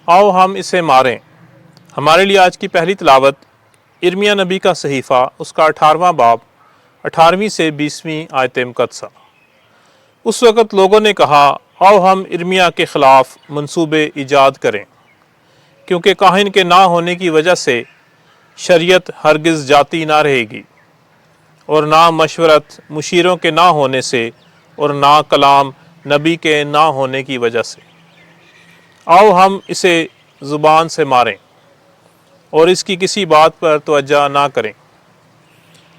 آؤ ہم اسے ماریں۔ ہمارے لیے آج کی پہلی تلاوت ارمیہ نبی کا صحیفہ اس کا 18واں باب 18ویں سے 20ویں آیت مقدسہ۔ اس وقت لوگوں نے کہا، آؤ ہم ارمیہ کے خلاف منصوبے ایجاد کریں، کیونکہ کاہن کے نہ ہونے کی وجہ سے شریعت ہرگز جاتی نہ رہے گی، اور نہ مشورت مشیروں کے نہ ہونے سے، اور نہ کلام نبی کے نہ ہونے کی وجہ سے۔ آؤ ہم اسے زبان سے ماریں اور اس کی کسی بات پر توجہ نہ کریں۔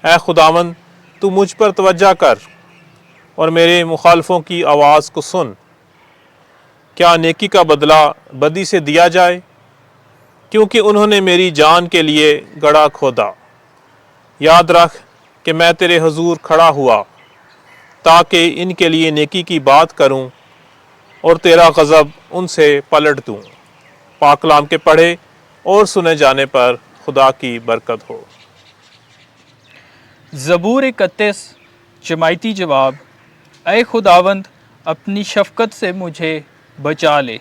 اے خداوند، تو مجھ پر توجہ کر اور میرے مخالفوں کی آواز کو سن۔ کیا نیکی کا بدلہ بدی سے دیا جائے؟ کیونکہ انہوں نے میری جان کے لیے گڑھا کھودا۔ یاد رکھ کہ میں تیرے حضور کھڑا ہوا تاکہ ان کے لیے نیکی کی بات کروں اور تیرا غضب ان سے پلٹ دوں۔ پاک کلام کے پڑھے اور سنے جانے پر خدا کی برکت ہو۔ زبور 31 جماعتی جواب۔ اے خداوند، اپنی شفقت سے مجھے بچا لے۔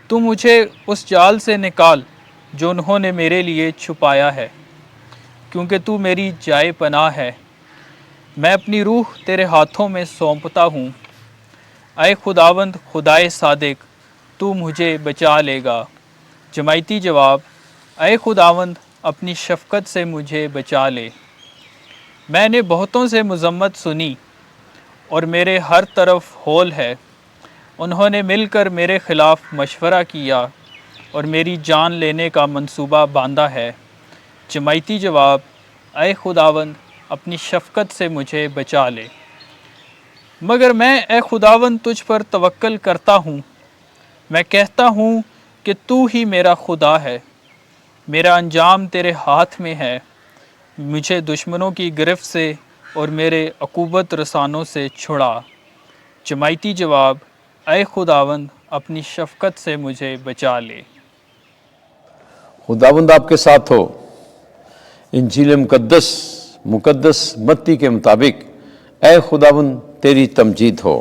تو مجھے اس جال سے نکال جو انہوں نے میرے لیے چھپایا ہے، کیونکہ تو میری جائے پناہ ہے۔ میں اپنی روح تیرے ہاتھوں میں سونپتا ہوں۔ اے خداوند خدائے صادق، تو مجھے بچا لے گا۔ جماعتی جواب۔ اے خداوند، اپنی شفقت سے مجھے بچا لے۔ میں نے بہتوں سے مذمت سنی اور میرے ہر طرف ہول ہے۔ انہوں نے مل کر میرے خلاف مشورہ کیا اور میری جان لینے کا منصوبہ باندھا ہے۔ جماعتی جواب۔ اے خداوند، اپنی شفقت سے مجھے بچا لے۔ مگر میں اے خداوند تجھ پر توکل کرتا ہوں۔ میں کہتا ہوں کہ تو ہی میرا خدا ہے۔ میرا انجام تیرے ہاتھ میں ہے۔ مجھے دشمنوں کی گرفت سے اور میرے عقوبت رسانوں سے چھڑا۔ جماعتی جواب۔ اے خداوند، اپنی شفقت سے مجھے بچا لے۔ خداوند آپ کے ساتھ ہو۔ انجیل مقدس متی کے مطابق اے خداوند تیری تمجید ہو۔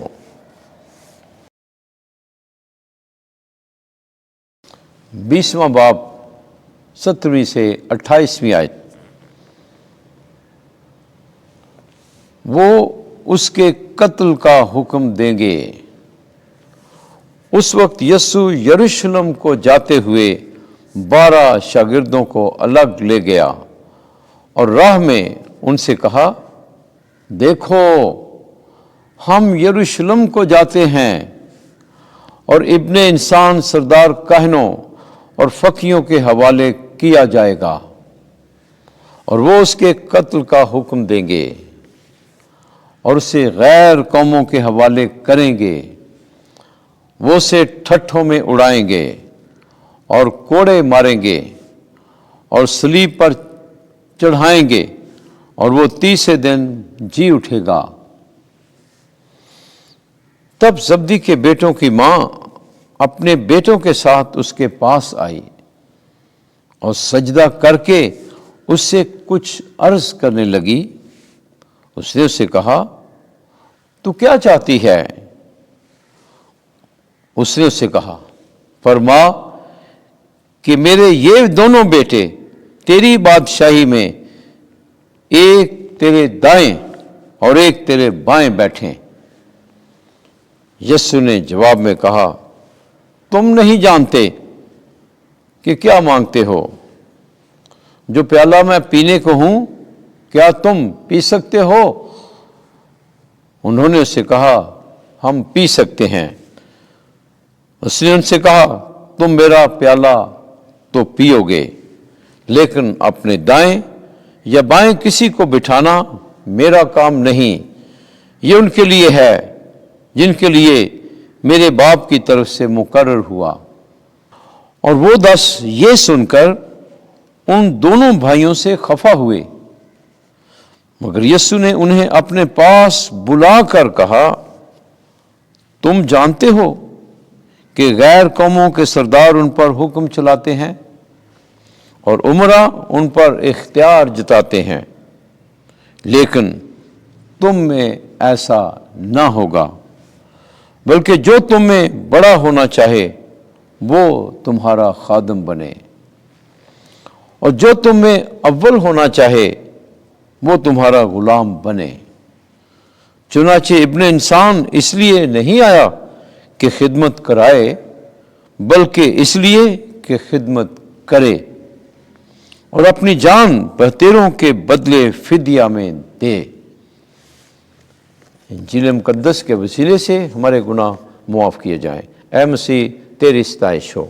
بیسواں باب 17ویں سے 28ویں آیت۔ وہ اس کے قتل کا حکم دیں گے۔ اس وقت یسوع یروشلم کو جاتے ہوئے 12 شاگردوں کو الگ لے گیا اور راہ میں ان سے کہا، دیکھو ہم یروشلم کو جاتے ہیں، اور ابن انسان سردار کاہنوں اور فقیوں کے حوالے کیا جائے گا، اور وہ اس کے قتل کا حکم دیں گے اور اسے غیر قوموں کے حوالے کریں گے۔ وہ اسے ٹھٹھوں میں اڑائیں گے اور کوڑے ماریں گے اور صلیب پر چڑھائیں گے، اور وہ تیسرے دن جی اٹھے گا۔ تب زبدی کے بیٹوں کی ماں اپنے بیٹوں کے ساتھ اس کے پاس آئی اور سجدہ کر کے اس سے کچھ عرض کرنے لگی۔ اس نے اس سے کہا، تو کیا چاہتی ہے؟ اس نے اس سے کہا، فرما کہ میرے یہ دونوں بیٹے تیری بادشاہی میں ایک تیرے دائیں اور ایک تیرے بائیں بیٹھیں۔ یسوع نے جواب میں کہا، تم نہیں جانتے کہ کیا مانگتے ہو۔ جو پیالہ میں پینے کو ہوں، کیا تم پی سکتے ہو؟ انہوں نے اس سے کہا، ہم پی سکتے ہیں۔ اس نے ان سے کہا، تم میرا پیالہ تو پیو گے، لیکن اپنے دائیں یا بائیں کسی کو بٹھانا میرا کام نہیں۔ یہ ان کے لیے ہے جن کے لیے میرے باپ کی طرف سے مقرر ہوا۔ اور وہ 10 یہ سن کر ان دونوں بھائیوں سے خفا ہوئے، مگر یسوع نے انہیں اپنے پاس بلا کر کہا، تم جانتے ہو کہ غیر قوموں کے سردار ان پر حکم چلاتے ہیں اور امراء ان پر اختیار جتاتے ہیں، لیکن تم میں ایسا نہ ہوگا، بلکہ جو تم میں بڑا ہونا چاہے وہ تمہارا خادم بنے، اور جو تم میں اول ہونا چاہے وہ تمہارا غلام بنے۔ چنانچہ ابن انسان اس لیے نہیں آیا کہ خدمت کرائے، بلکہ اس لیے کہ خدمت کرے اور اپنی جان بہتروں کے بدلے فدیہ میں دے۔ انجیل مقدس کے وسیلے سے ہمارے گناہ معاف کیے جائیں۔ اے مسیح تیری ستائش ہو۔